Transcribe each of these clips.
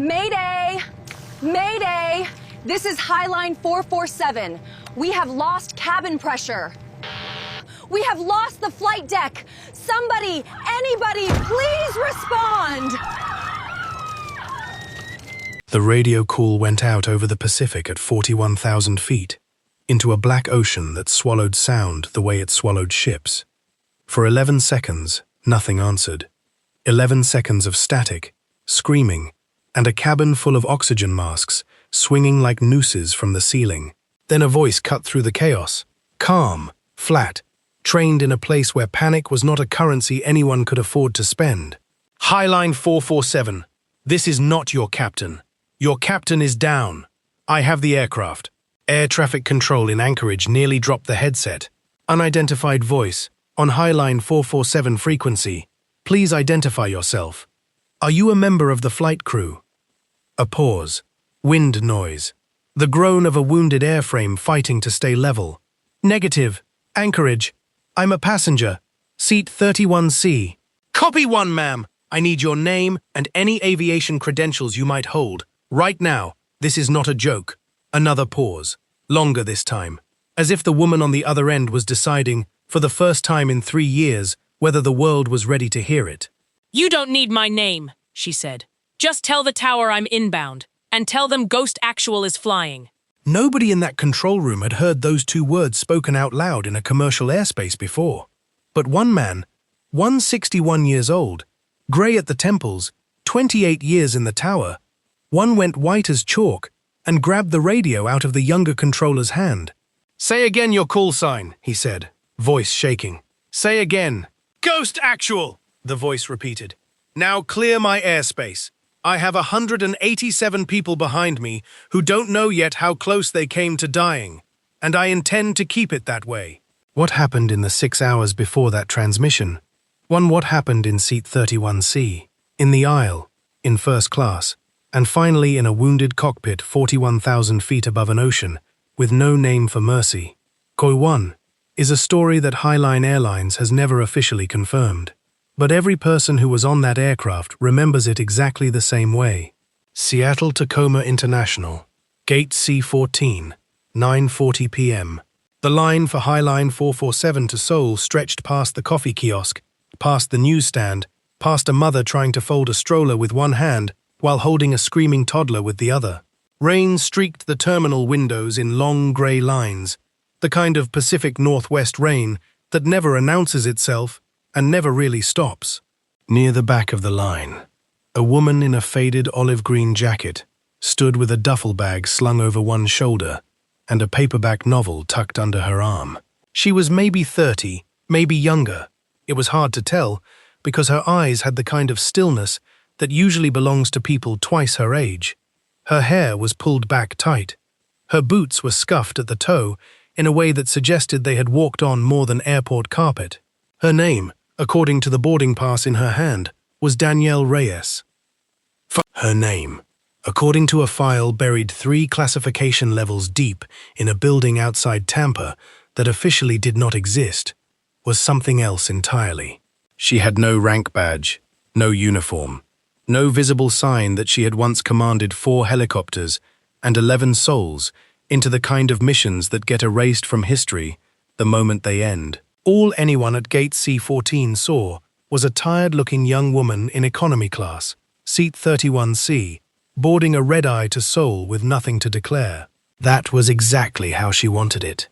Mayday! Mayday! This is Highline 447. We have lost cabin pressure. We have lost the flight deck. Somebody, anybody, please respond! The radio call went out over the Pacific at 41,000 feet, into a black ocean that swallowed sound the way it swallowed ships. For 11 seconds, nothing answered. 11 seconds of static, screaming, and a cabin full of oxygen masks swinging like nooses from the ceiling. Then a voice cut through the chaos, calm, flat, trained in a place where panic was not a currency anyone could afford to spend. Highline 447, this is not your captain. Your captain is down. I have the aircraft. Air traffic control in Anchorage nearly dropped the headset. Unidentified voice, on Highline 447 frequency. Please identify yourself. Are you a member of the flight crew? A pause. Wind noise. The groan of a wounded airframe fighting to stay level. Negative. Anchorage. I'm a passenger. Seat 31C. Copy 1, ma'am. I need your name and any aviation credentials you might hold. Right now. This is not a joke. Another pause. Longer this time. As if the woman on the other end was deciding, for the first time in 3 years, whether the world was ready to hear it. You don't need my name, she said. Just tell the tower I'm inbound, and tell them Ghost Actual is flying. Nobody in that control room had heard those 2 words spoken out loud in a commercial airspace before. But one man, 161 years old, grey at the temples, 28 years in the tower, one went white as chalk and grabbed the radio out of the younger controller's hand. Say again your call sign, he said, voice shaking. Say again. Ghost Actual, the voice repeated. Now clear my airspace. I have 187 people behind me who don't know yet how close they came to dying, and I intend to keep it that way. What happened in the 6 hours before that transmission? What happened in seat 31C, in the aisle, in first class, and finally in a wounded cockpit 41,000 feet above an ocean, with no name for mercy. Koi 1 is a story that Highline Airlines has never officially confirmed. But every person who was on that aircraft remembers it exactly the same way. Seattle Tacoma International, Gate C14, 9:40 p.m. The line for Highline 447 to Seoul stretched past the coffee kiosk, past the newsstand, past a mother trying to fold a stroller with one hand while holding a screaming toddler with the other. Rain streaked the terminal windows in long grey lines, the kind of Pacific Northwest rain that never announces itself and never really stops. Near the back of the line, a woman in a faded olive-green jacket stood with a duffel bag slung over one shoulder and a paperback novel tucked under her arm. She was maybe 30, maybe younger. It was hard to tell because her eyes had the kind of stillness that usually belongs to people twice her age. Her hair was pulled back tight. Her boots were scuffed at the toe in a way that suggested they had walked on more than airport carpet. Her name, according to the boarding pass in her hand, was Danielle Reyes. Her name, according to a file buried 3 classification levels deep in a building outside Tampa that officially did not exist, was something else entirely. She had no rank badge, no uniform, no visible sign that she had once commanded 4 helicopters and 11 souls into the kind of missions that get erased from history the moment they end. All anyone at Gate C14 saw was a tired-looking young woman in economy class, seat 31C, boarding a red-eye to Seoul with nothing to declare. That was exactly how she wanted it.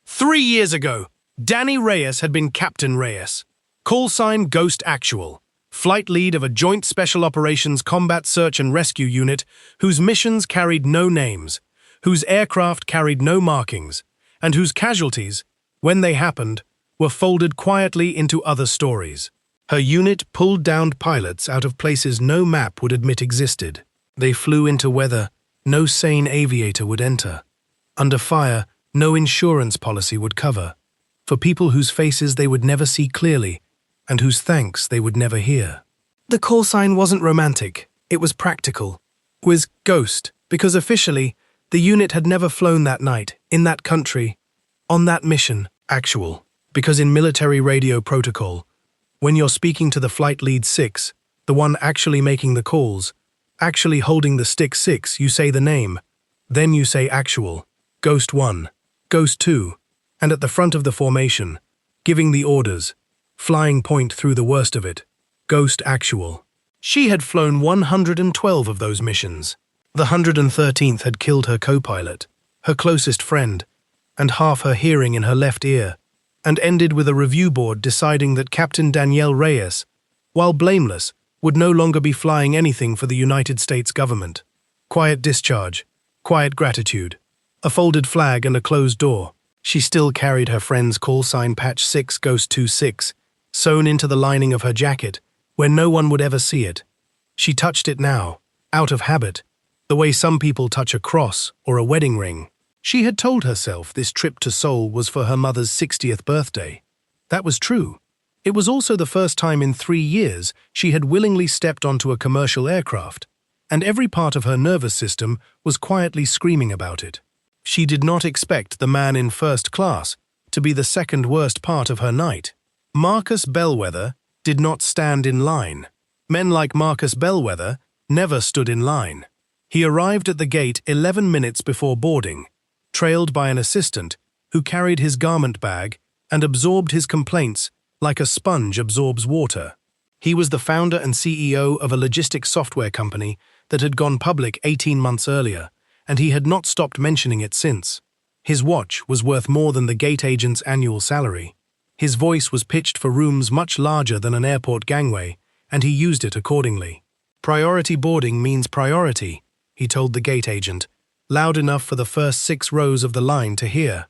3 years ago, Danny Reyes had been Captain Reyes, call sign Ghost Actual, flight lead of a Joint Special Operations Combat Search and Rescue Unit whose missions carried no names, whose aircraft carried no markings, and whose casualties, when they happened, were folded quietly into other stories. Her unit pulled downed pilots out of places no map would admit existed. They flew into weather no sane aviator would enter. Under fire, no insurance policy would cover. For people whose faces they would never see clearly, and whose thanks they would never hear. The call sign wasn't romantic, it was practical. It was Ghost, because officially, the unit had never flown that night, in that country, on that mission. Actual, because in military radio protocol, when you're speaking to the Flight Lead 6, the one actually making the calls, Actually holding the stick 6, you say the name. Then you say actual. Ghost 1. Ghost 2. And at the front of the formation, giving the orders. Flying point through the worst of it. Ghost actual. She had flown 112 of those missions. The 113th had killed her co-pilot, her closest friend, and half her hearing in her left ear, and ended with a review board deciding that Captain Danielle Reyes, while blameless, would no longer be flying anything for the United States government. Quiet discharge, quiet gratitude, a folded flag and a closed door. She still carried her friend's call sign patch 6 Ghost 26, sewn into the lining of her jacket, where no one would ever see it. She touched it now, out of habit, the way some people touch a cross or a wedding ring. She had told herself this trip to Seoul was for her mother's 60th birthday. That was true. It was also the first time in 3 years she had willingly stepped onto a commercial aircraft, and every part of her nervous system was quietly screaming about it. She did not expect the man in first class to be the second worst part of her night. Marcus Bellwether did not stand in line. Men like Marcus Bellwether never stood in line. He arrived at the gate 11 minutes before boarding, trailed by an assistant who carried his garment bag and absorbed his complaints like a sponge absorbs water. He was the founder and CEO of a logistics software company that had gone public 18 months earlier, and he had not stopped mentioning it since. His watch was worth more than the gate agent's annual salary. His voice was pitched for rooms much larger than an airport gangway, and he used it accordingly. Priority boarding means priority, he told the gate agent, loud enough for the first 6 rows of the line to hear.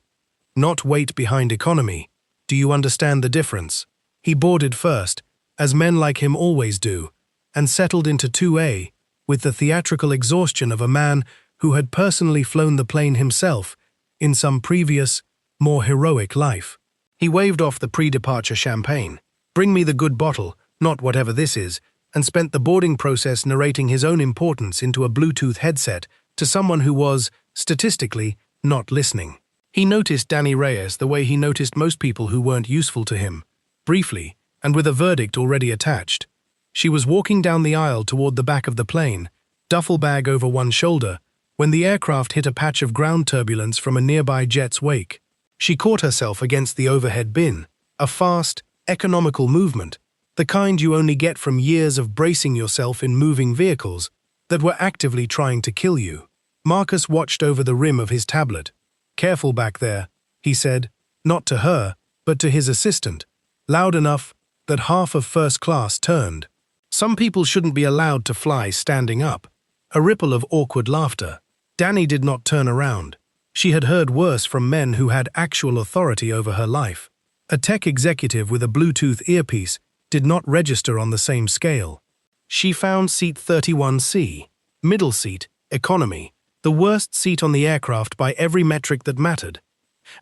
Not wait behind economy. Do you understand the difference? He boarded first, as men like him always do, and settled into 2A, with the theatrical exhaustion of a man who had personally flown the plane himself in some previous, more heroic life. He waved off the pre-departure champagne. Bring me the good bottle, not whatever this is, and spent the boarding process narrating his own importance into a Bluetooth headset to someone who was, statistically, not listening. He noticed Danny Reyes the way he noticed most people who weren't useful to him, briefly, and with a verdict already attached. She was walking down the aisle toward the back of the plane, duffel bag over one shoulder, when the aircraft hit a patch of ground turbulence from a nearby jet's wake. She caught herself against the overhead bin, a fast, economical movement, the kind you only get from years of bracing yourself in moving vehicles that were actively trying to kill you. Marcus watched over the rim of his tablet. Careful back there, he said, not to her, but to his assistant, loud enough that half of first class turned. Some people shouldn't be allowed to fly standing up. A ripple of awkward laughter. Danny did not turn around. She had heard worse from men who had actual authority over her life. A tech executive with a Bluetooth earpiece did not register on the same scale. She found seat 31C, middle seat, economy, the worst seat on the aircraft by every metric that mattered,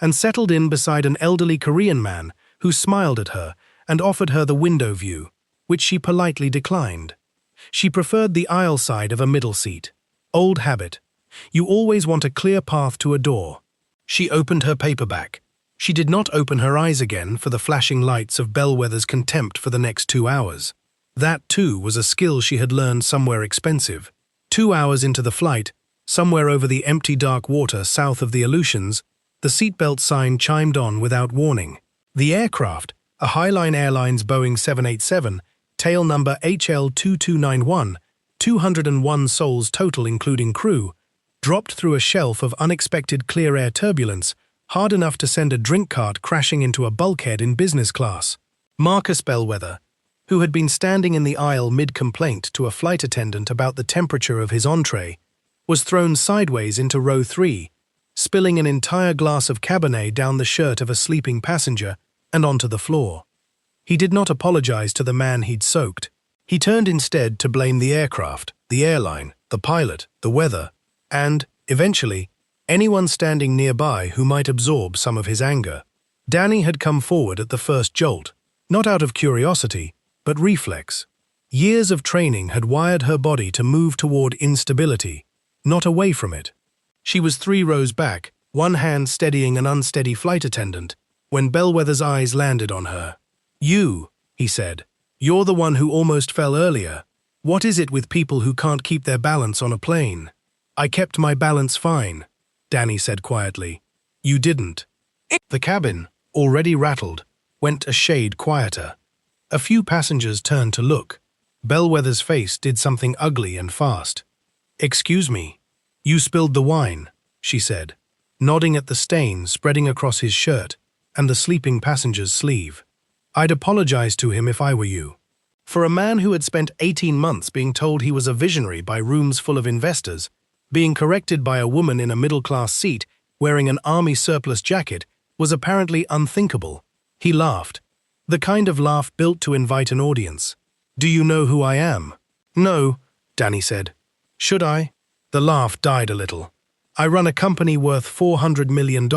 and settled in beside an elderly Korean man who smiled at her and offered her the window view, which she politely declined. She preferred the aisle side of a middle seat. Old habit. You always want a clear path to a door. She opened her paperback. She did not open her eyes again for the flashing lights of Bellwether's contempt for the next 2 hours. That, too, was a skill she had learned somewhere expensive. 2 hours into the flight, somewhere over the empty dark water south of the Aleutians, the seatbelt sign chimed on without warning. The aircraft, a Highline Airlines Boeing 787, tail number HL2291, 201 souls total including crew, dropped through a shelf of unexpected clear air turbulence, hard enough to send a drink cart crashing into a bulkhead in business class. Marcus Bellwether, who had been standing in the aisle mid-complaint to a flight attendant about the temperature of his entree, was thrown sideways into row 3, spilling an entire glass of Cabernet down the shirt of a sleeping passenger and onto the floor. He did not apologize to the man he'd soaked. He turned instead to blame the aircraft, the airline, the pilot, the weather, and, eventually, anyone standing nearby who might absorb some of his anger. Danny had come forward at the first jolt, not out of curiosity, but reflex. Years of training had wired her body to move toward instability, not away from it. She was 3 rows back, one hand steadying an unsteady flight attendant, when Bellwether's eyes landed on her. "You," he said. "You're the one who almost fell earlier. What is it with people who can't keep their balance on a plane? I kept my balance fine, Danny said quietly. You didn't. The cabin, already rattled, went a shade quieter. A few passengers turned to look. Bellwether's face did something ugly and fast. Excuse me. You spilled the wine, she said, nodding at the stain spreading across his shirt and the sleeping passenger's sleeve. I'd apologize to him if I were you. For a man who had spent 18 months being told he was a visionary by rooms full of investors, being corrected by a woman in a middle-class seat wearing an army surplus jacket was apparently unthinkable. He laughed, the kind of laugh built to invite an audience. Do you know who I am? No, Danny said. Should I? The laugh died a little. I run a company worth $400 million.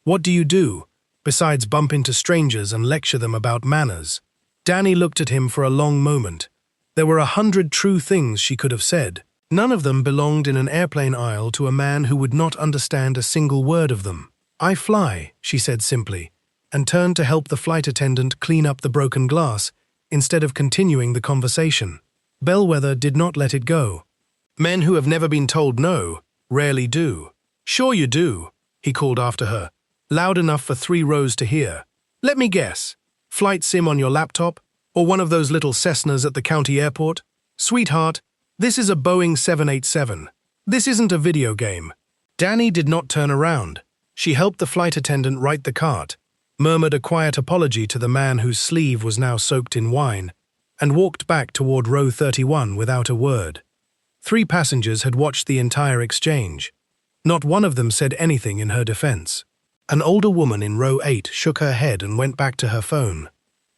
What do you do, besides bump into strangers and lecture them about manners? Danny looked at him for a long moment. There were 100 true things she could have said. None of them belonged in an airplane aisle to a man who would not understand a single word of them. I fly, she said simply, and turned to help the flight attendant clean up the broken glass instead of continuing the conversation. Bellwether did not let it go. Men who have never been told no rarely do. Sure you do, he called after her, loud enough for 3 rows to hear. Let me guess. Flight sim on your laptop? Or one of those little Cessnas at the county airport? Sweetheart, this is a Boeing 787. This isn't a video game. Danny did not turn around. She helped the flight attendant right the cart, murmured a quiet apology to the man whose sleeve was now soaked in wine, and walked back toward row 31 without a word. 3 passengers had watched the entire exchange. Not one of them said anything in her defense. An older woman in row 8 shook her head and went back to her phone.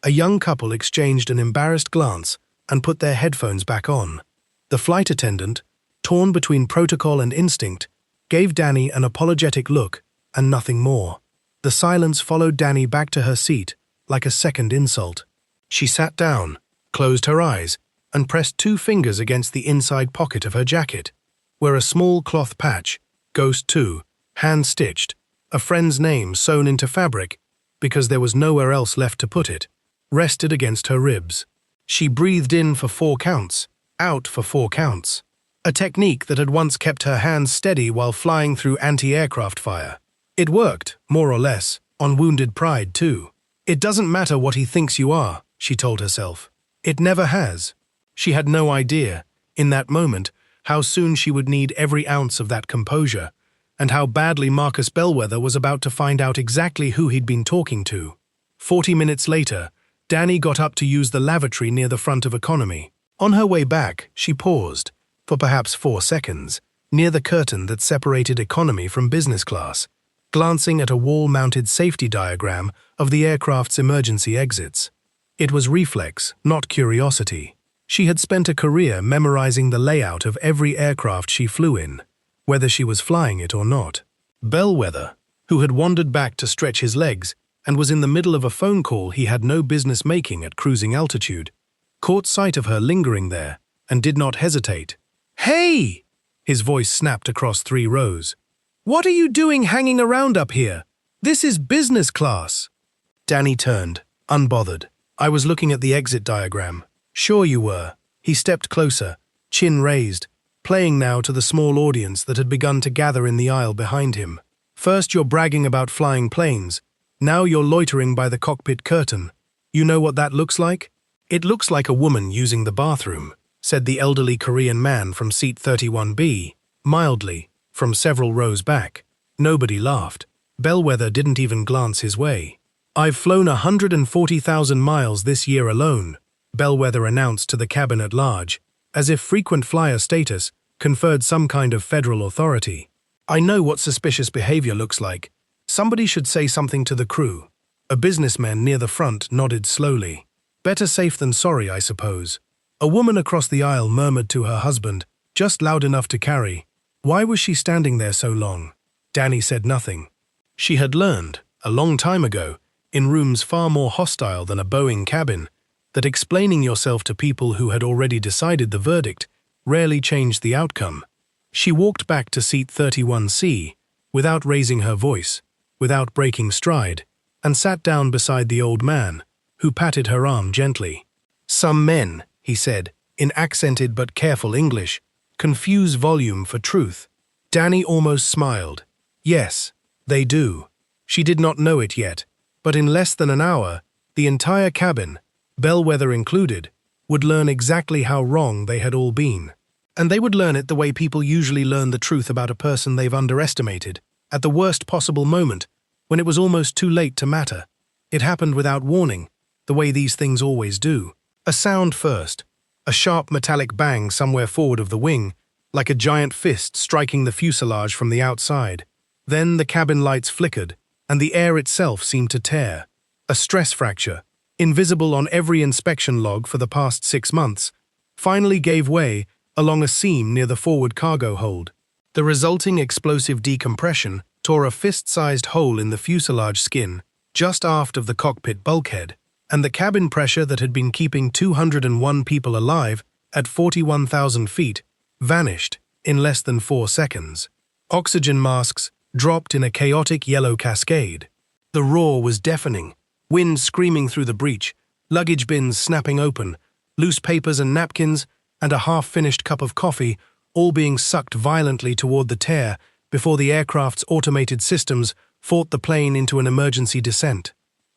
A young couple exchanged an embarrassed glance and put their headphones back on. The flight attendant, torn between protocol and instinct, gave Danny an apologetic look and nothing more. The silence followed Danny back to her seat like a second insult. She sat down, closed her eyes, and pressed 2 fingers against the inside pocket of her jacket, where a small cloth patch, Ghost 2, hand-stitched, a friend's name sewn into fabric, because there was nowhere else left to put it, rested against her ribs. She breathed in for 4 counts, out for 4 counts, a technique that had once kept her hands steady while flying through anti-aircraft fire. It worked, more or less, on wounded pride too. It doesn't matter what he thinks you are, she told herself. It never has. She had no idea, in that moment, how soon she would need every ounce of that composure, and how badly Marcus Bellwether was about to find out exactly who he'd been talking to. 40 minutes later, Danny got up to use the lavatory near the front of economy. On her way back, she paused, for perhaps 4 seconds, near the curtain that separated economy from business class, glancing at a wall-mounted safety diagram of the aircraft's emergency exits. It was reflex, not curiosity. She had spent a career memorizing the layout of every aircraft she flew in, whether she was flying it or not. Bellwether, who had wandered back to stretch his legs and was in the middle of a phone call he had no business making at cruising altitude, caught sight of her lingering there and did not hesitate. "Hey!" His voice snapped across 3 rows. "What are you doing hanging around up here? This is business class." Danny turned, unbothered. "I was looking at the exit diagram." "Sure you were." He stepped closer, chin raised, playing now to the small audience that had begun to gather in the aisle behind him. "First you're bragging about flying planes. Now you're loitering by the cockpit curtain. You know what that looks like?" "It looks like a woman using the bathroom," said the elderly Korean man from seat 31B, mildly, from several rows back. Nobody laughed. Bellwether didn't even glance his way. "I've flown 140,000 miles this year alone," Bellwether announced to the cabin at large, as if frequent flyer status conferred some kind of federal authority. "I know what suspicious behavior looks like. Somebody should say something to the crew." A businessman near the front nodded slowly. "Better safe than sorry, I suppose." A woman across the aisle murmured to her husband, just loud enough to carry. Why was she standing there so long? Danny said nothing. She had learned, a long time ago, in rooms far more hostile than a Boeing cabin, that explaining yourself to people who had already decided the verdict rarely changed the outcome. She walked back to seat 31C, without raising her voice, without breaking stride, and sat down beside the old man, who patted her arm gently. "Some men," he said, in accented but careful English, confuse volume for truth. Danny almost smiled. Yes, they do. She did not know it yet, but in less than an hour, the entire cabin, Bellwether included, would learn exactly how wrong they had all been. And they would learn it the way people usually learn the truth about a person they've underestimated, at the worst possible moment, when it was almost too late to matter. It happened without warning, the way these things always do. A sound first, a sharp metallic bang somewhere forward of the wing, like a giant fist striking the fuselage from the outside. Then the cabin lights flickered, and the air itself seemed to tear. A stress fracture, invisible on every inspection log for the past 6 months, finally gave way along a seam near the forward cargo hold. The resulting explosive decompression tore a fist-sized hole in the fuselage skin just aft of the cockpit bulkhead, and the cabin pressure that had been keeping 201 people alive at 41,000 feet vanished in less than 4 seconds. Oxygen masks dropped in a chaotic yellow cascade. The roar was deafening, wind screaming through the breach, luggage bins snapping open, loose papers and napkins, and a half-finished cup of coffee all being sucked violently toward the tear before the aircraft's automated systems fought the plane into an emergency descent.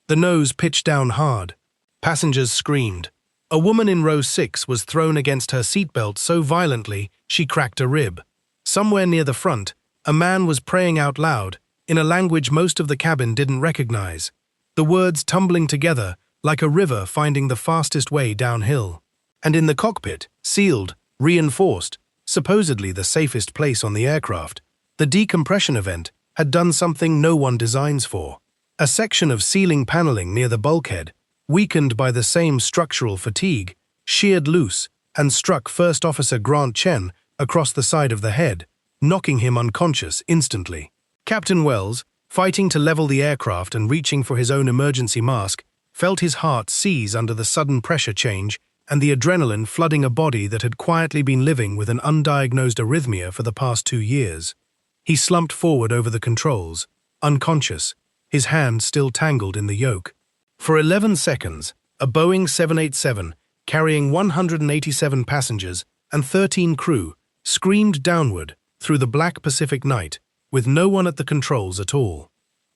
The nose pitched down hard. Passengers screamed. A woman in row 6 was thrown against her seatbelt so violently she cracked a rib. Somewhere near the front, a man was praying out loud, in a language most of the cabin didn't recognize, the words tumbling together like a river finding the fastest way downhill. And in the cockpit, sealed, reinforced, supposedly the safest place on the aircraft, the decompression event had done something no one designs for. A section of ceiling paneling near the bulkhead, weakened by the same structural fatigue, sheared loose and struck First Officer Grant Chen across the side of the head, knocking him unconscious instantly. Captain Wells, fighting to level the aircraft and reaching for his own emergency mask, felt his heart seize under the sudden pressure change and the adrenaline flooding a body that had quietly been living with an undiagnosed arrhythmia for the past 2 years. He slumped forward over the controls, unconscious, his hand still tangled in the yoke. For 11 seconds, a Boeing 787, carrying 187 passengers and 13 crew, screamed downward through the black Pacific night, with no one at the controls at all.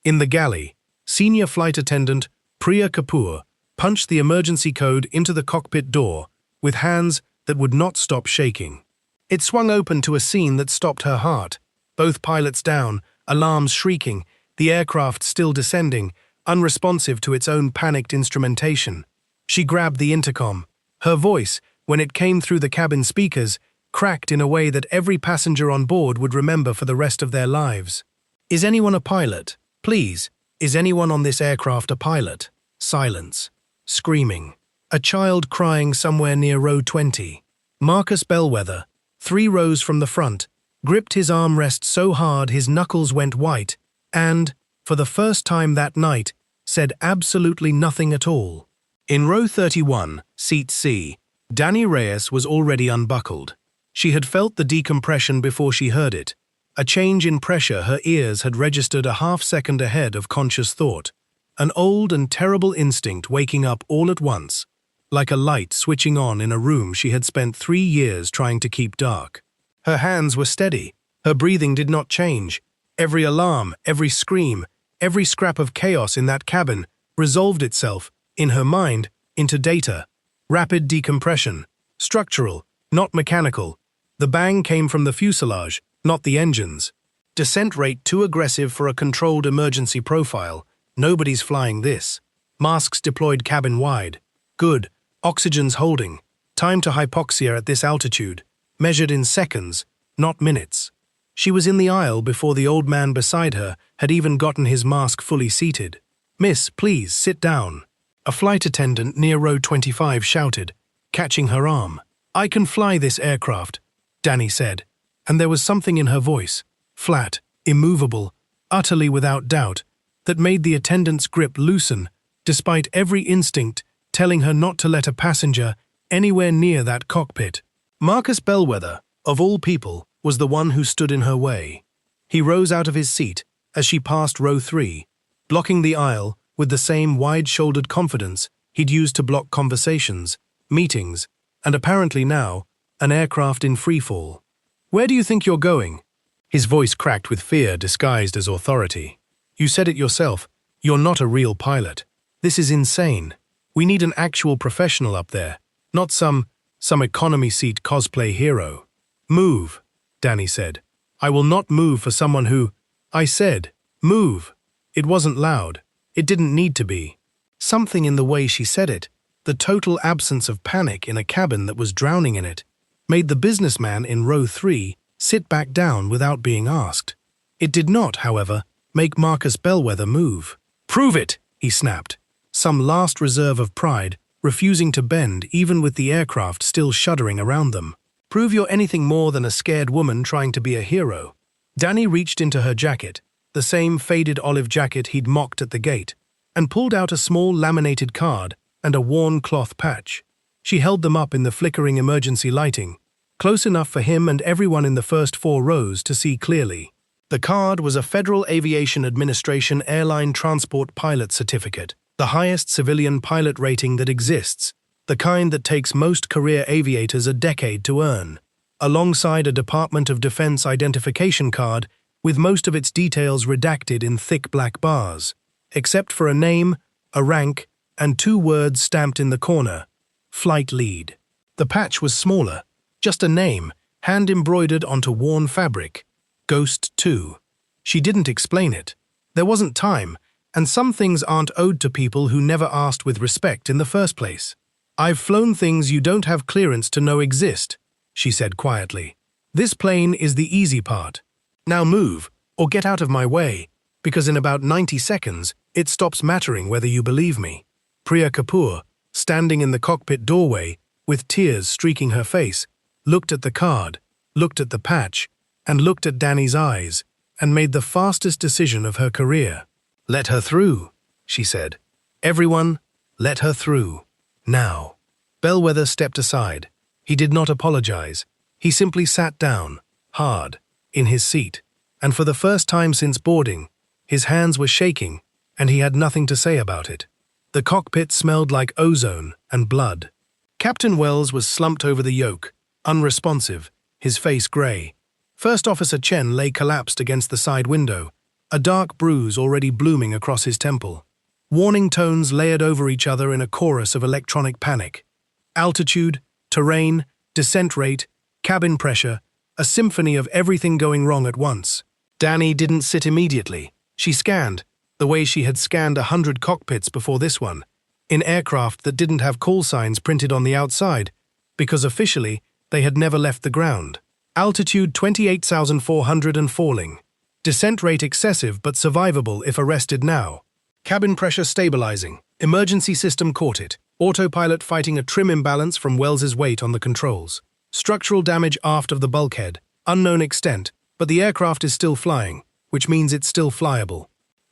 In the galley, Senior Flight Attendant Priya Kapoor punched the emergency code into the cockpit door with hands that would not stop shaking. It swung open to a scene that stopped her heart. Both pilots down, alarms shrieking, the aircraft still descending, unresponsive to its own panicked instrumentation. She grabbed the intercom. Her voice, when it came through the cabin speakers, cracked in a way that every passenger on board would remember for the rest of their lives. "Is anyone a pilot? Please, is anyone on this aircraft a pilot?" Silence. Screaming. A child crying somewhere near row 20. Marcus Bellwether, 3 rows from the front, gripped his armrest so hard his knuckles went white and, for the first time that night, said absolutely nothing at all. In row 31, seat C, Danny Reyes was already unbuckled. She had felt the decompression before she heard it. A change in pressure her ears had registered a half-second ahead of conscious thought. An old and terrible instinct waking up all at once, like a light switching on in a room she had spent 3 years trying to keep dark. Her hands were steady. Her breathing did not change. Every alarm, every scream, every scrap of chaos in that cabin resolved itself, in her mind, into data. Rapid decompression. Structural, not mechanical. The bang came from the fuselage, not the engines. Descent rate too aggressive for a controlled emergency profile. Nobody's flying this. Masks deployed cabin-wide. Good. Oxygen's holding. Time to hypoxia at this altitude. Measured in seconds, not minutes. She was in the aisle before the old man beside her had even gotten his mask fully seated. "Miss, please, sit down." A flight attendant near row 25 shouted, catching her arm. "I can fly this aircraft," Danny said, and there was something in her voice, flat, immovable, utterly without doubt, that made the attendant's grip loosen, despite every instinct telling her not to let a passenger anywhere near that cockpit. Marcus Bellwether, of all people, was the one who stood in her way. He rose out of his seat as she passed row 3, blocking the aisle with the same wide-shouldered confidence he'd used to block conversations, meetings, and apparently now, an aircraft in freefall. Where do you think you're going? His voice cracked with fear disguised as authority. You said it yourself. You're not a real pilot. This is insane. We need an actual professional up there, not some economy seat cosplay hero. Move, Danny said. I will not move for someone who... I said, move. It wasn't loud. It didn't need to be. Something in the way she said it, the total absence of panic in a cabin that was drowning in it, made the businessman in row 3 sit back down without being asked. It did not, however, make Marcus Bellwether move. Prove it, he snapped, some last reserve of pride, refusing to bend even with the aircraft still shuddering around them. Prove you're anything more than a scared woman trying to be a hero. Danny reached into her jacket, the same faded olive jacket he'd mocked at the gate, and pulled out a small laminated card and a worn cloth patch. She held them up in the flickering emergency lighting, close enough for him and everyone in the first 4 rows to see clearly. The card was a Federal Aviation Administration Airline Transport Pilot Certificate, the highest civilian pilot rating that exists, the kind that takes most career aviators a decade to earn, alongside a Department of Defense identification card with most of its details redacted in thick black bars, except for a name, a rank, and 2 words stamped in the corner, Flight Lead. The patch was smaller, just a name, hand-embroidered onto worn fabric, Ghost 2. She didn't explain it. There wasn't time, and some things aren't owed to people who never asked with respect in the first place. I've flown things you don't have clearance to know exist, she said quietly. This plane is the easy part. Now move, or get out of my way, because in about 90 seconds, it stops mattering whether you believe me. Priya Kapoor, standing in the cockpit doorway, with tears streaking her face, looked at the card, looked at the patch, and looked at Danny's eyes, and made the fastest decision of her career. Let her through, she said. Everyone, let her through. Now. Bellwether stepped aside. He did not apologize. He simply sat down, hard, in his seat, and for the first time since boarding, his hands were shaking, and he had nothing to say about it. The cockpit smelled like ozone and blood. Captain Wells was slumped over the yoke, unresponsive, his face gray. First Officer Chen lay collapsed against the side window, a dark bruise already blooming across his temple. Warning tones layered over each other in a chorus of electronic panic. Altitude, terrain, descent rate, cabin pressure, a symphony of everything going wrong at once. Danny didn't sit immediately. She scanned, the way she had scanned 100 cockpits before this one, in aircraft that didn't have call signs printed on the outside, because officially they had never left the ground. Altitude 28,400 and falling. Descent rate excessive but survivable if arrested now. Cabin pressure stabilizing. Emergency system caught it. Autopilot fighting a trim imbalance from Wells's weight on the controls. Structural damage aft of the bulkhead. Unknown extent, but the aircraft is still flying, which means it's still flyable.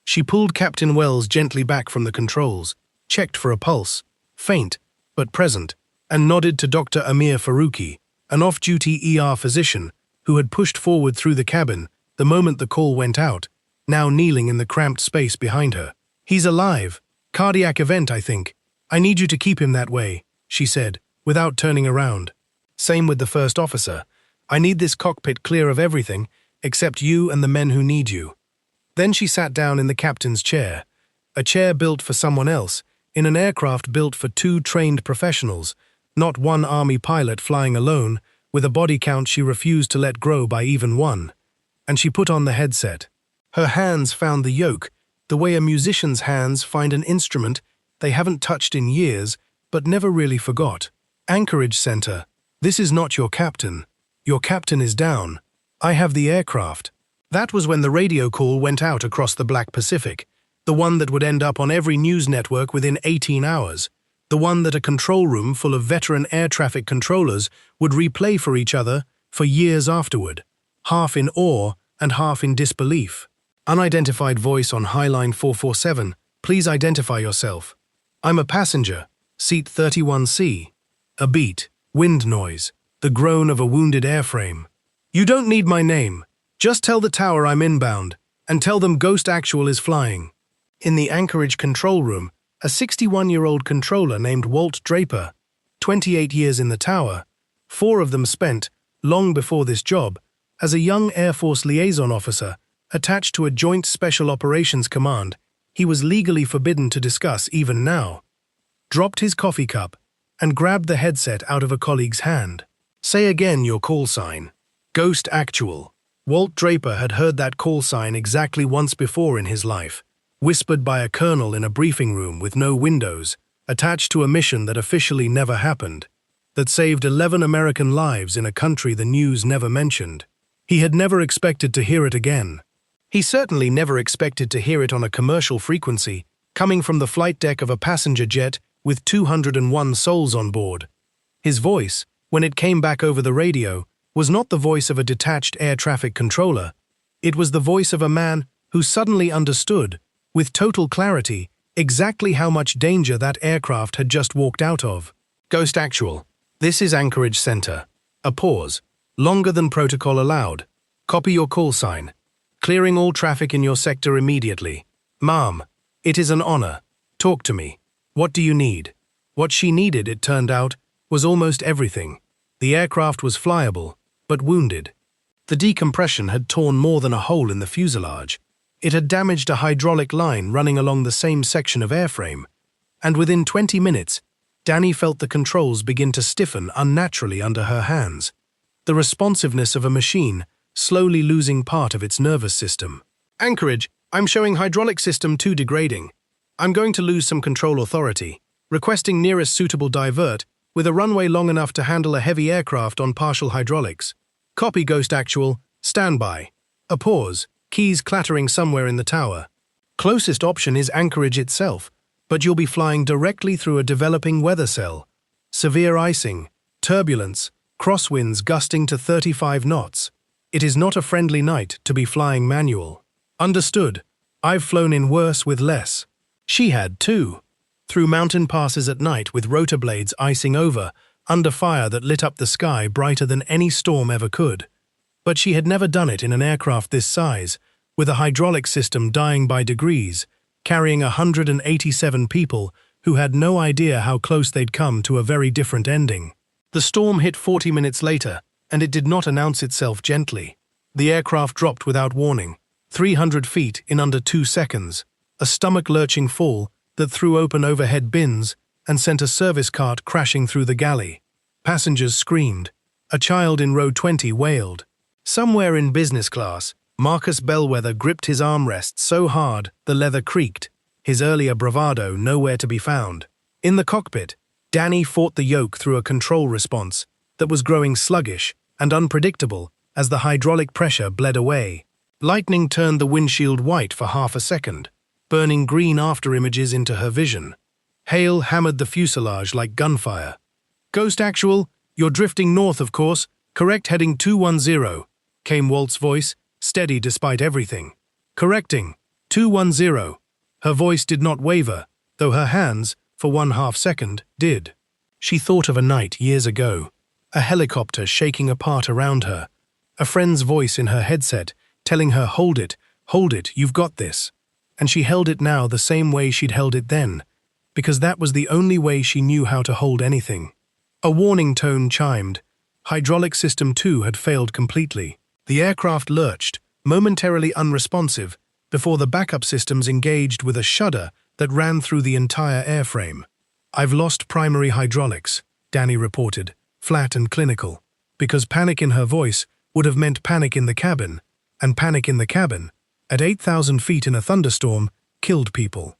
She pulled Captain Wells gently back from the controls, checked for a pulse, faint, but present, and nodded to Dr. Amir Faruqi, an off-duty ER physician who had pushed forward through the cabin the moment the call went out, now kneeling in the cramped space behind her. He's alive. Cardiac event, I think. I need you to keep him that way, she said, without turning around. Same with the first officer. I need this cockpit clear of everything, except you and the men who need you. Then she sat down in the captain's chair, a chair built for someone else, in an aircraft built for 2 trained professionals, not one army pilot flying alone, with a body count she refused to let grow by even 1. And she put on the headset. Her hands found the yoke, the way a musician's hands find an instrument they haven't touched in years, but never really forgot. Anchorage Center. This is not your captain. Your captain is down. I have the aircraft. That was when the radio call went out across the Black Pacific, the one that would end up on every news network within 18 hours, the one that a control room full of veteran air traffic controllers would replay for each other for years afterward, half in awe and half in disbelief. Unidentified voice on Highline 447, please identify yourself. I'm a passenger, seat 31C. A beat, wind noise, the groan of a wounded airframe. You don't need my name. Just tell the tower I'm inbound, and tell them Ghost Actual is flying. In the Anchorage control room, a 61-year-old controller named Walt Draper, 28 years in the tower, 4 of them spent, long before this job, as a young Air Force liaison officer attached to a Joint Special Operations Command he was legally forbidden to discuss even now. Dropped his coffee cup and grabbed the headset out of a colleague's hand. Say again your call sign. Ghost Actual. Walt Draper had heard that call sign exactly once before in his life, whispered by a colonel in a briefing room with no windows, attached to a mission that officially never happened, that saved 11 American lives in a country the news never mentioned. He had never expected to hear it again. He certainly never expected to hear it on a commercial frequency, coming from the flight deck of a passenger jet with 201 souls on board. His voice, when it came back over the radio, was not the voice of a detached air traffic controller. It was the voice of a man who suddenly understood, with total clarity, exactly how much danger that aircraft had just walked out of. Ghost Actual. This is Anchorage Center. A pause. Longer than protocol allowed. Copy your call sign. Clearing all traffic in your sector immediately. Ma'am, it is an honor. Talk to me. What do you need? What she needed, it turned out, was almost everything. The aircraft was flyable, but wounded. The decompression had torn more than a hole in the fuselage. It had damaged a hydraulic line running along the same section of airframe, and within 20 minutes, Danny felt the controls begin to stiffen unnaturally under her hands. The responsiveness of a machine, slowly losing part of its nervous system. Anchorage, I'm showing hydraulic system 2 degrading. I'm going to lose some control authority. Requesting nearest suitable divert, with a runway long enough to handle a heavy aircraft on partial hydraulics. Copy Ghost Actual, standby. A pause, keys clattering somewhere in the tower. Closest option is Anchorage itself, but you'll be flying directly through a developing weather cell. Severe icing, turbulence, crosswinds gusting to 35 knots. It is not a friendly night to be flying manual. Understood. I've flown in worse with less. She had too. Through mountain passes at night with rotor blades icing over, under fire that lit up the sky brighter than any storm ever could. But she had never done it in an aircraft this size, with a hydraulic system dying by degrees, carrying 187 people who had no idea how close they'd come to a very different ending. The storm hit 40 minutes later, and it did not announce itself gently. The aircraft dropped without warning, 300 feet in under 2 seconds, a stomach-lurching fall that threw open overhead bins and sent a service cart crashing through the galley. Passengers screamed. A child in row 20 wailed. Somewhere in business class, Marcus Bellwether gripped his armrest so hard the leather creaked, his earlier bravado nowhere to be found. In the cockpit, Danny fought the yoke through a control response that was growing sluggish and unpredictable as the hydraulic pressure bled away. Lightning turned the windshield white for half a second, burning green afterimages into her vision. Hail hammered the fuselage like gunfire. Ghost Actual, you're drifting north, of course. Correct heading 210, came Walt's voice, steady despite everything. Correcting, 210. Her voice did not waver, though her hands, for 1/2 second, did. She thought of a night years ago, a helicopter shaking apart around her, a friend's voice in her headset telling her, hold it, you've got this. And she held it now the same way she'd held it then, because that was the only way she knew how to hold anything. A warning tone chimed. Hydraulic System 2 had failed completely. The aircraft lurched, momentarily unresponsive, before the backup systems engaged with a shudder that ran through the entire airframe. I've lost primary hydraulics, Danny reported, flat and clinical, because panic in her voice would have meant panic in the cabin, and panic in the cabin, at 8,000 feet in a thunderstorm, killed people.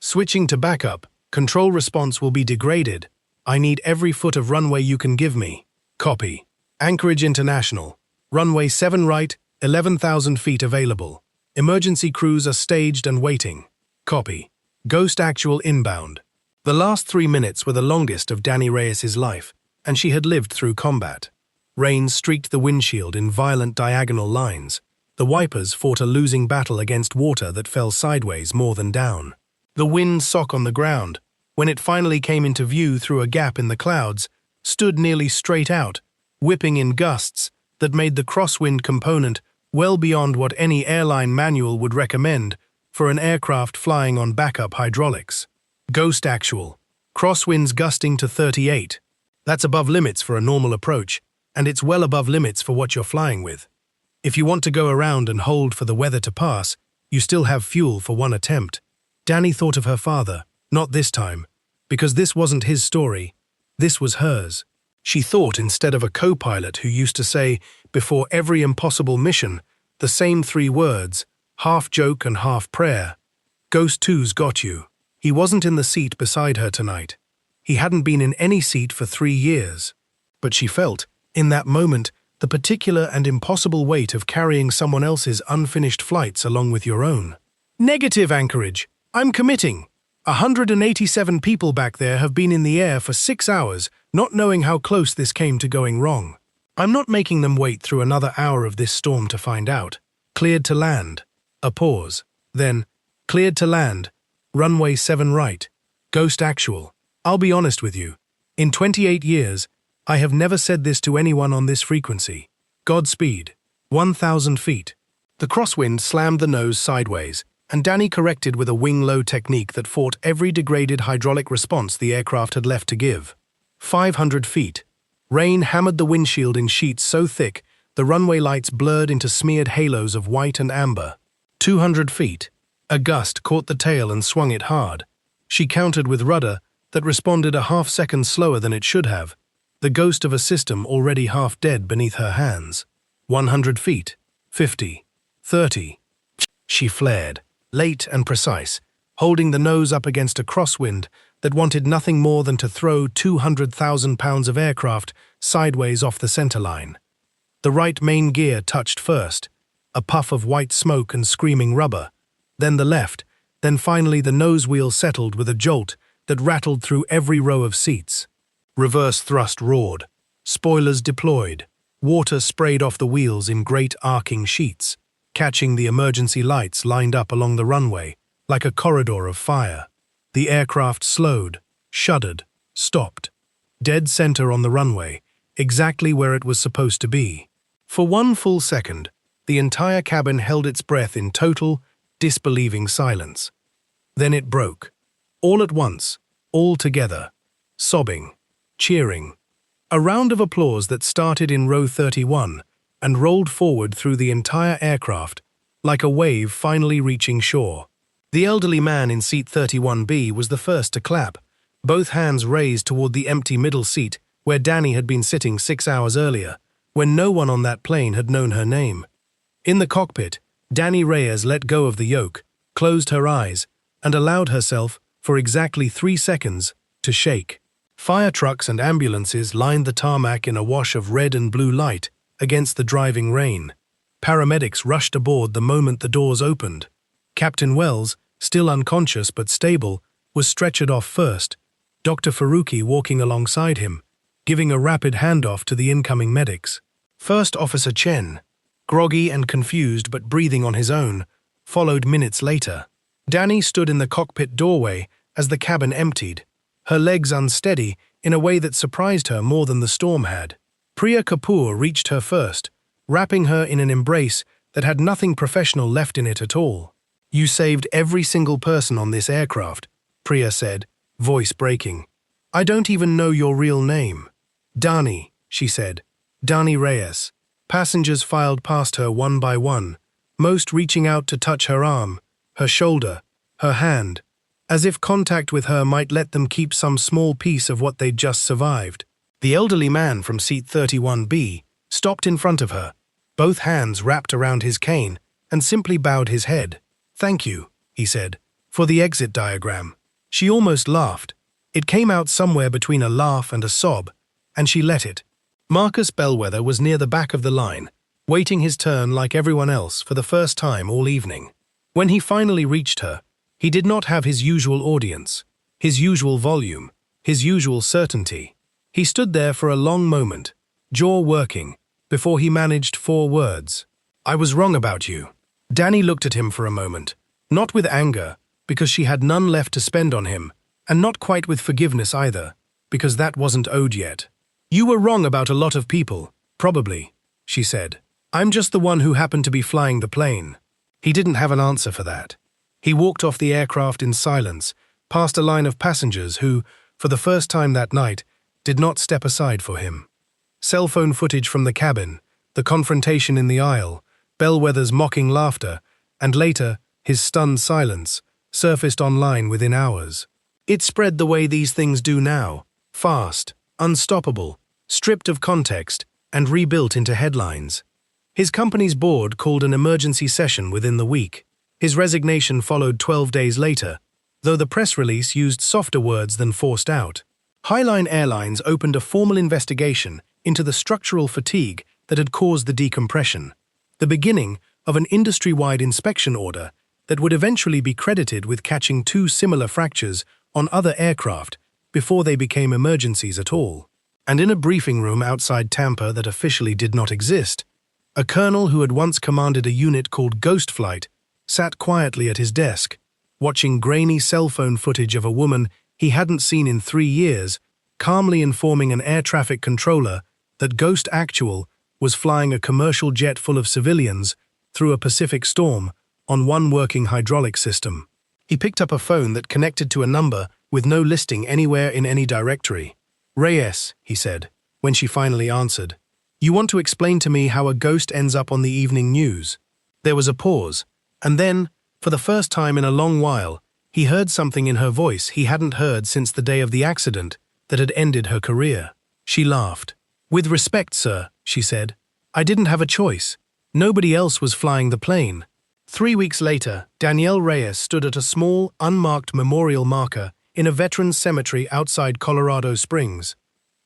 Switching to backup, control response will be degraded. I need every foot of runway you can give me. Copy. Anchorage International. Runway 7 right, 11,000 feet available. Emergency crews are staged and waiting. Copy. Ghost Actual inbound. The last 3 minutes were the longest of Danny Reyes's life, and she had lived through combat. Rain streaked the windshield in violent diagonal lines. The wipers fought a losing battle against water that fell sideways more than down. The wind sock on the ground, when it finally came into view through a gap in the clouds, stood nearly straight out, whipping in gusts that made the crosswind component well beyond what any airline manual would recommend for an aircraft flying on backup hydraulics. Ghost Actual. Crosswinds gusting to 38. That's above limits for a normal approach, and it's well above limits for what you're flying with. If you want to go around and hold for the weather to pass, you still have fuel for one attempt. Danny thought of her father, not this time, because this wasn't his story, this was hers. She thought instead of a co-pilot who used to say, before every impossible mission, the same 3 words, half joke and half prayer. Ghost 2's got you. He wasn't in the seat beside her tonight. He hadn't been in any seat for 3 years. But she felt, in that moment, the particular and impossible weight of carrying someone else's unfinished flights along with your own. Negative, Anchorage. I'm committing. 187 people back there have been in the air for 6 hours, not knowing how close this came to going wrong. I'm not making them wait through another hour of this storm to find out. Cleared to land. A pause. Then, cleared to land. Runway 7 right. Ghost actual. I'll be honest with you. In 28 years, I have never said this to anyone on this frequency. Godspeed. 1,000 feet. The crosswind slammed the nose sideways, and Danny corrected with a wing-low technique that fought every degraded hydraulic response the aircraft had left to give. 500 feet. Rain hammered the windshield in sheets so thick, the runway lights blurred into smeared halos of white and amber. 200 feet. A gust caught the tail and swung it hard. She countered with rudder that responded a half-second slower than it should have, the ghost of a system already half dead beneath her hands. 100 feet. 50. 30. She flared, late and precise, holding the nose up against a crosswind that wanted nothing more than to throw 200,000 pounds of aircraft sideways off the centerline. The right main gear touched first, a puff of white smoke and screaming rubber, then the left, then finally the nose wheel settled with a jolt that rattled through every row of seats. Reverse thrust roared, spoilers deployed, water sprayed off the wheels in great arcing sheets, catching the emergency lights lined up along the runway like a corridor of fire. The aircraft slowed, shuddered, stopped. Dead center on the runway, exactly where it was supposed to be. For 1 full second, the entire cabin held its breath in total, disbelieving silence. Then it broke. All at once, all together, sobbing, cheering. A round of applause that started in row 31 and rolled forward through the entire aircraft, like a wave finally reaching shore. The elderly man in seat 31B was the first to clap, both hands raised toward the empty middle seat where Danny had been sitting 6 hours earlier, when no one on that plane had known her name. In the cockpit, Danny Reyes let go of the yoke, closed her eyes, and allowed herself, for exactly 3 seconds, to shake. Fire trucks and ambulances lined the tarmac in a wash of red and blue light against the driving rain. Paramedics rushed aboard the moment the doors opened. Captain Wells, still unconscious but stable, was stretchered off first, Dr. Faruqi walking alongside him, giving a rapid handoff to the incoming medics. First Officer Chen, groggy and confused but breathing on his own, followed minutes later. Danny stood in the cockpit doorway as the cabin emptied, her legs unsteady in a way that surprised her more than the storm had. Priya Kapoor reached her first, wrapping her in an embrace that had nothing professional left in it at all. "You saved every single person on this aircraft," Priya said, voice breaking. "I don't even know your real name." "Dani," she said. "Dani Reyes." Passengers filed past her one by one, most reaching out to touch her arm, her shoulder, her hand, as if contact with her might let them keep some small piece of what they'd just survived. The elderly man from seat 31B stopped in front of her, both hands wrapped around his cane, and simply bowed his head. "Thank you," he said, "for the exit diagram." She almost laughed. It came out somewhere between a laugh and a sob, and she let it. Marcus Bellwether was near the back of the line, waiting his turn like everyone else for the first time all evening. When he finally reached her, he did not have his usual audience, his usual volume, his usual certainty. He stood there for a long moment, jaw working, before he managed 4 words. "I was wrong about you." Danny looked at him for a moment, not with anger, because she had none left to spend on him, and not quite with forgiveness either, because that wasn't owed yet. "You were wrong about a lot of people, probably," she said. "I'm just the one who happened to be flying the plane." He didn't have an answer for that. He walked off the aircraft in silence, past a line of passengers who, for the first time that night, did not step aside for him. Cell phone footage from the cabin, the confrontation in the aisle, Bellwether's mocking laughter, and later, his stunned silence, surfaced online within hours. It spread the way these things do now, fast, unstoppable, stripped of context, and rebuilt into headlines. His company's board called an emergency session within the week. His resignation followed 12 days later, though the press release used softer words than forced out. Highline Airlines opened a formal investigation into the structural fatigue that had caused the decompression, the beginning of an industry-wide inspection order that would eventually be credited with catching 2 similar fractures on other aircraft before they became emergencies at all. And in a briefing room outside Tampa that officially did not exist, a colonel who had once commanded a unit called Ghost Flight sat quietly at his desk, watching grainy cell phone footage of a woman he hadn't seen in 3 years, calmly informing an air traffic controller that Ghost Actual was flying a commercial jet full of civilians through a Pacific storm on one working hydraulic system. He picked up a phone that connected to a number with no listing anywhere in any directory. "Reyes," he said, when she finally answered. "You want to explain to me how a ghost ends up on the evening news?" There was a pause, and then, for the first time in a long while, he heard something in her voice he hadn't heard since the day of the accident that had ended her career. She laughed. "With respect, sir," she said, "I didn't have a choice. Nobody else was flying the plane." 3 weeks later, Danielle Reyes stood at a small, unmarked memorial marker in a veterans cemetery outside Colorado Springs,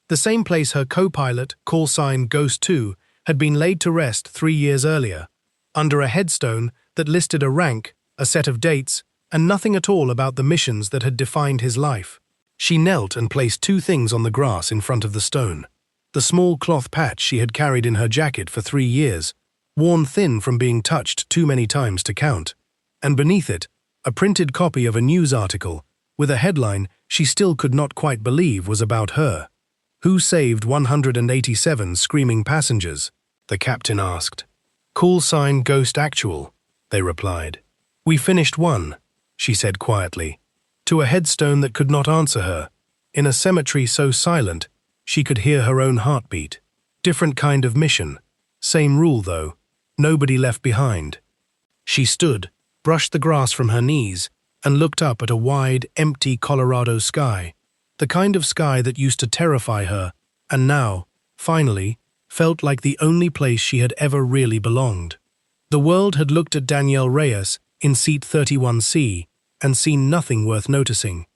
the same place her co-pilot, call sign Ghost 2, had been laid to rest 3 years earlier, under a headstone that listed a rank, a set of dates, and nothing at all about the missions that had defined his life. She knelt and placed 2 things on the grass in front of the stone. The small cloth patch she had carried in her jacket for 3 years, worn thin from being touched too many times to count, and beneath it, a printed copy of a news article with a headline she still could not quite believe was about her. "Who saved 187 screaming passengers?" the captain asked. "Call sign Ghost Actual," they replied. "We finished one," she said quietly, to a headstone that could not answer her, in a cemetery so silent she could hear her own heartbeat. Different kind of mission. Same rule, though. Nobody left behind. She stood, brushed the grass from her knees, and looked up at a wide, empty Colorado sky, the kind of sky that used to terrify her, and now, finally, felt like the only place she had ever really belonged. The world had looked at Danielle Reyes in seat 31C and seen nothing worth noticing.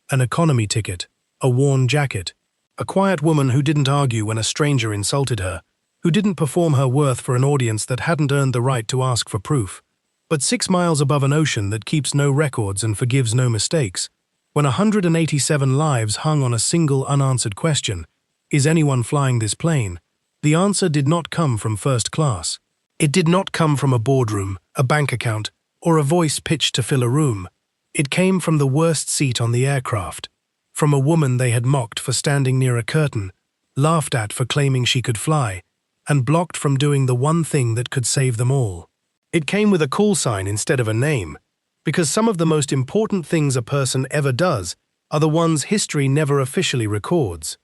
An economy ticket, a worn jacket, a quiet woman who didn't argue when a stranger insulted her, who didn't perform her worth for an audience that hadn't earned the right to ask for proof. But 6 miles above an ocean that keeps no records and forgives no mistakes, when 187 lives hung on a single unanswered question, is anyone flying this plane? The answer did not come from first class. It did not come from a boardroom, a bank account, or a voice pitched to fill a room. It came from the worst seat on the aircraft, from a woman they had mocked for standing near a curtain, laughed at for claiming she could fly, and blocked from doing the one thing that could save them all. It came with a call sign instead of a name, because some of the most important things a person ever does are the ones history never officially records.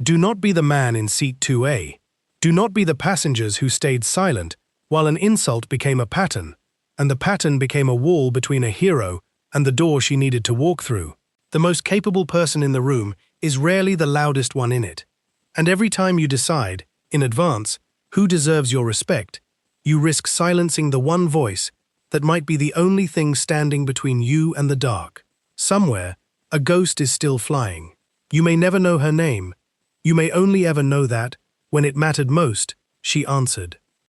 Do not be the man in seat 2A. Do not be the passengers who stayed silent while an insult became a pattern, and the pattern became a wall between a hero and the door she needed to walk through. The most capable person in the room is rarely the loudest one in it. And every time you decide, in advance, who deserves your respect, you risk silencing the one voice that might be the only thing standing between you and the dark. Somewhere, a ghost is still flying. You may never know her name. You may only ever know that, when it mattered most, she answered.